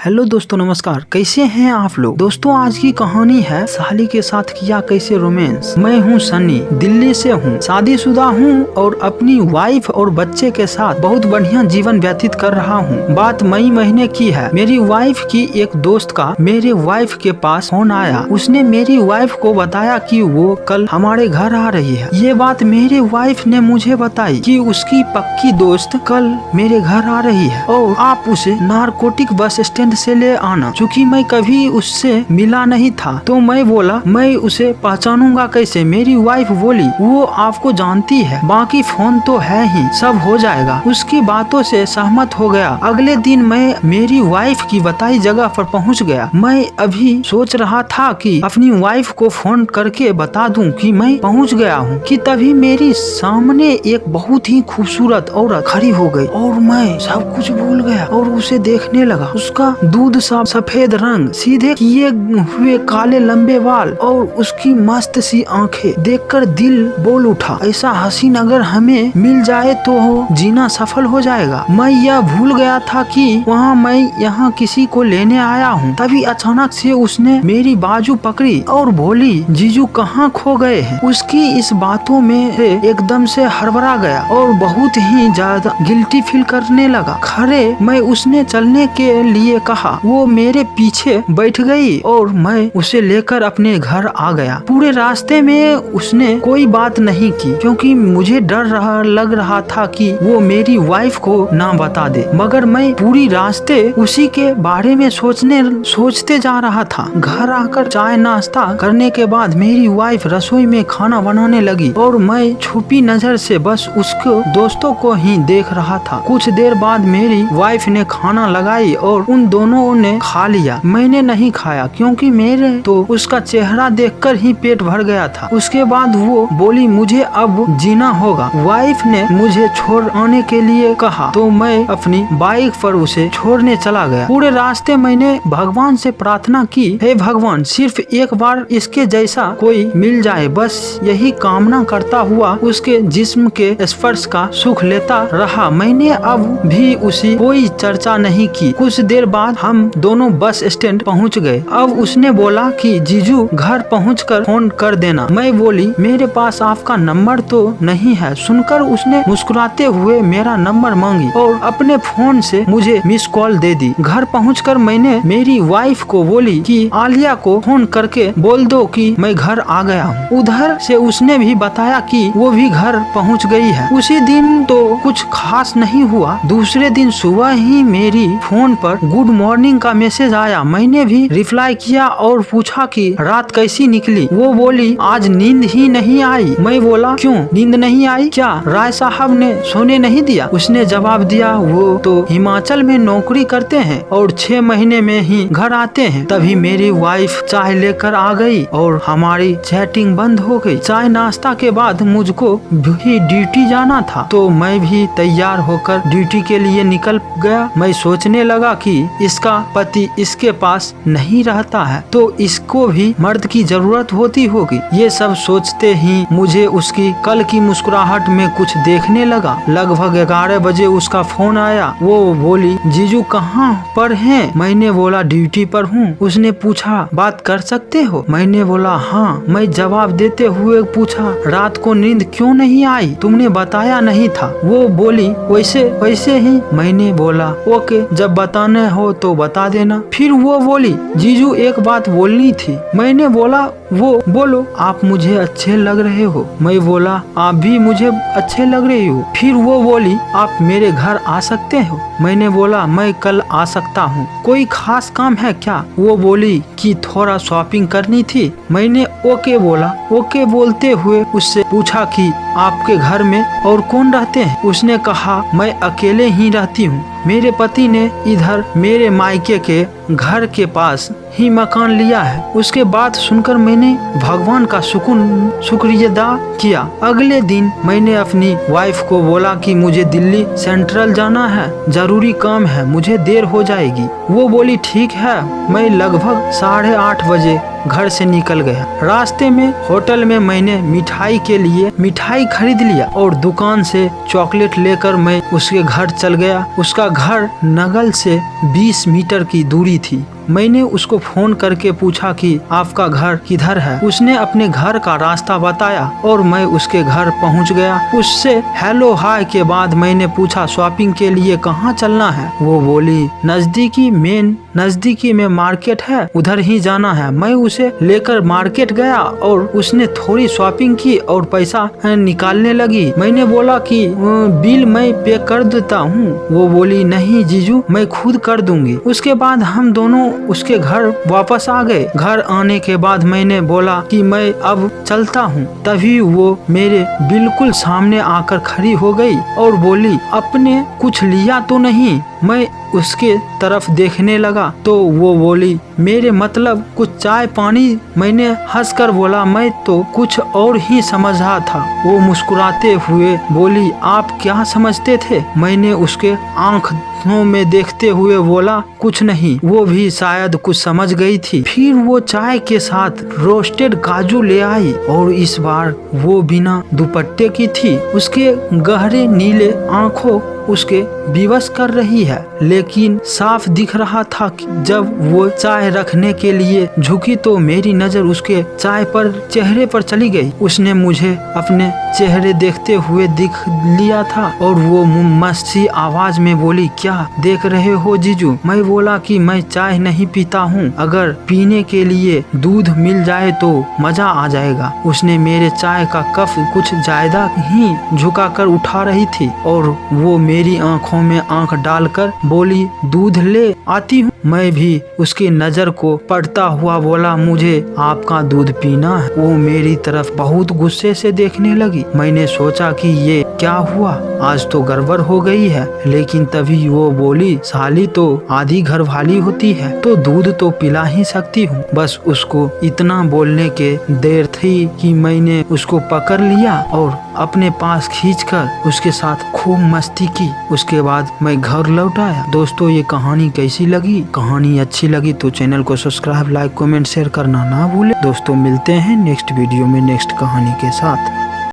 Hello दोस्तों, नमस्कार। कैसे हैं आप लोग? दोस्तों, आज की कहानी है साली के साथ किया कैसे रोमांस। मैं हूं सनी, दिल्ली से हूं, शादीशुदा हूं और अपनी वाइफ और बच्चे के साथ बहुत बढ़िया जीवन व्यतीत कर रहा हूं। बात मई महीने की है। मेरी वाइफ की एक दोस्त का मेरे वाइफ के पास फोन आया। उसने मेरी वाइफ को बताया कि वो कल हमारे घर आ रही है। ये बात मेरे वाइफ ने मुझे बताई कि उसकी पक्की दोस्त कल मेरे घर आ रही है और आप उसे नारकोटिक बस स्टैंड से ले आना। चूँकि मैं कभी उससे मिला नहीं था तो मैं बोला मैं उसे पहचानूंगा कैसे। मेरी वाइफ बोली वो आपको जानती है, बाकी फोन तो है ही, सब हो जाएगा। उसकी बातों से सहमत हो गया। अगले दिन मैं मेरी वाइफ की बताई जगह पर पहुंच गया। मैं अभी सोच रहा था कि अपनी वाइफ को फोन करके बता दूं कि मैं पहुंच गया हूं कि तभी मेरी सामने एक बहुत ही खूबसूरत औरत खड़ी हो गई और मैं सब कुछ भूल गया और उसे देखने लगा। उसका दूध सा सफेद रंग, सीधे किए हुए काले लंबे बाल और उसकी मस्त सी आंखें देखकर दिल बोल उठा, ऐसा हसीन अगर हमें मिल जाए तो जीना सफल हो जाएगा। मैं यह भूल गया था कि मैं यहाँ किसी को लेने आया हूँ। तभी अचानक से उसने मेरी बाजू पकड़ी और बोली, जीजू कहाँ खो गए हैं? उसकी इस बातों में एकदम से हड़बड़ा गया और बहुत ही ज्यादा गिल्टी फील करने लगा। खरे मैं उसने चलने के लिए कहा। वो मेरे पीछे बैठ गई और मैं उसे लेकर अपने घर आ गया। पूरे रास्ते में उसने कोई बात नहीं की क्योंकि मुझे लग रहा था कि वो मेरी वाइफ को ना बता दे, मगर मैं पूरी रास्ते उसी के बारे में सोचते जा रहा था। घर आकर चाय नाश्ता करने के बाद मेरी वाइफ रसोई में खाना बनाने लगी और मैं छुपी नजर से बस उसके दोस्तों को ही देख रहा था। कुछ देर बाद मेरी वाइफ ने खाना लगाई और उन दोनों ने खा लिया। मैंने नहीं खाया क्योंकि मेरे तो उसका चेहरा देखकर ही पेट भर गया था। उसके बाद वो बोली मुझे अब जीना होगा। वाइफ ने मुझे छोड़ आने के लिए कहा तो मैं अपनी बाइक पर उसे छोड़ने चला गया। पूरे रास्ते मैंने भगवान से प्रार्थना की, हे भगवान सिर्फ एक बार इसके जैसा कोई मिल जाए, बस यही कामना करता हुआ उसके जिस्म के स्पर्श का सुख लेता रहा। मैंने अब भी उसी कोई चर्चा नहीं की। कुछ देर बाद हम दोनों बस स्टैंड पहुंच गए। अब उसने बोला कि जीजू घर पहुंचकर फोन कर देना। मैं बोली मेरे पास आपका नंबर तो नहीं है। सुनकर उसने मुस्कुराते हुए मेरा नंबर मांगी और अपने फोन से मुझे मिस कॉल दे दी। घर पहुंचकर मैंने मेरी वाइफ को बोली कि आलिया को फोन करके बोल दो कि मैं घर आ गया हूँ। उधर से उसने भी बताया कि वो भी घर पहुँच गई है। उसी दिन तो कुछ खास नहीं हुआ। दूसरे दिन सुबह ही मेरी फोन पर गुड मॉर्निंग का मैसेज आया। मैंने भी रिप्लाई किया और पूछा कि रात कैसी निकली। वो बोली आज नींद ही नहीं आई। मैं बोला क्यों नींद नहीं आई, क्या राय साहब ने सोने नहीं दिया? उसने जवाब दिया वो तो हिमाचल में नौकरी करते हैं और 6 महीने में ही घर आते हैं। तभी मेरी वाइफ चाय लेकर आ गई और हमारी चैटिंग बंद हो गई। चाय नाश्ता के बाद मुझको भी ड्यूटी जाना था तो मैं भी तैयार होकर ड्यूटी के लिए निकल गया। मैं सोचने लगा कि इसका पति इसके पास नहीं रहता है तो इसको भी मर्द की जरूरत होती होगी। ये सब सोचते ही मुझे उसकी कल की मुस्कुराहट में कुछ देखने लगा। लगभग 11 बजे उसका फोन आया। वो बोली जीजू कहाँ पर हैं? मैंने बोला ड्यूटी पर हूँ। उसने पूछा बात कर सकते हो? मैंने बोला हाँ। मैं जवाब देते हुए पूछा रात को नींद क्यों नहीं आई? तुमने बताया नहीं था। वो बोली वैसे ही। मैंने बोला ओके, जब बताना हो तो बता देना। फिर वो बोली जीजू एक बात बोलनी थी। मैंने बोला वो बोलो। आप मुझे अच्छे लग रहे हो। मैं बोला आप भी मुझे अच्छे लग रही हो। फिर वो बोली आप मेरे घर आ सकते हो। मैंने बोला मैं कल आ सकता हूँ। कोई खास काम है क्या? वो बोली कि थोड़ा शॉपिंग करनी थी। मैंने ओके बोला। ओके बोलते हुए उससे पूछा कि आपके घर में और कौन रहते हैं? उसने कहा मैं अकेले ही रहती हूँ। मेरे पति ने इधर मेरे मायके के घर के पास ही मकान लिया है। उसके बात सुनकर मैंने भगवान का शुक्रिया अदा किया। अगले दिन मैंने अपनी वाइफ को बोला कि मुझे दिल्ली सेंट्रल जाना है, जरूरी काम है, मुझे देर हो जाएगी। वो बोली ठीक है। मैं लगभग 8:30 बजे घर से निकल गया। रास्ते में होटल में मैंने मिठाई के लिए मिठाई खरीद लिया और दुकान से चॉकलेट लेकर मैं उसके घर चल गया। उसका घर नगल से 20 मीटर की दूरी थी। मैंने उसको फोन करके पूछा कि आपका घर किधर है। उसने अपने घर का रास्ता बताया और मैं उसके घर पहुंच गया। उससे हेलो हाय के बाद मैंने पूछा शॉपिंग के लिए कहाँ चलना है। वो बोली नजदीकी में मार्केट है, उधर ही जाना है। मैं उसे लेकर मार्केट गया और उसने थोड़ी शॉपिंग की और पैसा निकालने लगी। मैंने बोला कि बिल मैं पे कर देता हूँ। वो बोली नहीं जीजू, मैं खुद कर दूंगी। उसके बाद हम दोनों उसके घर वापस आ गए। घर आने के बाद मैंने बोला कि मैं अब चलता हूँ। तभी वो मेरे बिल्कुल सामने आकर खड़ी हो गई और बोली आपने कुछ लिया तो नहीं। मैं उसके तरफ देखने लगा तो वो बोली मेरे मतलब कुछ चाय पानी। मैंने हंसकर बोला मैं तो कुछ और ही समझ रहा था। वो मुस्कुराते हुए बोली आप क्या समझते थे। मैंने उसके आंखों में देखते हुए बोला कुछ नहीं। वो भी शायद कुछ समझ गई थी। फिर वो चाय के साथ रोस्टेड काजू ले आई और इस बार वो बिना दुपट्टे की थी। उसके गहरे नीले आंखों उसके विवश कर रही है, लेकिन साफ दिख रहा था कि जब वो चाय रखने के लिए झुकी तो मेरी नजर उसके चेहरे पर चली गई। उसने मुझे अपने चेहरे देखते हुए दिख लिया था और वो मस्ती आवाज में बोली क्या देख रहे हो जीजू। मैं बोला कि मैं चाय नहीं पीता हूँ, अगर पीने के लिए दूध मिल जाए तो मजा आ जाएगा। उसने मेरे चाय का कप कुछ ज्यादा ही झुकाकर उठा रही थी और वो मेरी आंखों में आंख डालकर बोली दूध ले आती हूँ। मैं भी उसकी नजर को पढ़ता हुआ बोला मुझे आपका दूध पीना है। वो मेरी तरफ बहुत गुस्से से देखने लगी। मैंने सोचा कि ये क्या हुआ, आज तो गड़बड़ हो गई है। लेकिन तभी वो बोली साली तो आधी घर वाली होती है तो दूध तो पिला ही सकती हूँ। बस उसको इतना बोलने के देर थी कि मैंने उसको पकड़ लिया और अपने पास खींचकर उसके साथ खूब मस्ती की। उसके बाद मैं घर लौट आया। दोस्तों ये कहानी कैसी लगी? कहानी अच्छी लगी तो चैनल को सब्सक्राइब, लाइक, कमेंट, शेयर करना ना भूले। दोस्तों मिलते हैं नेक्स्ट वीडियो में नेक्स्ट कहानी के साथ।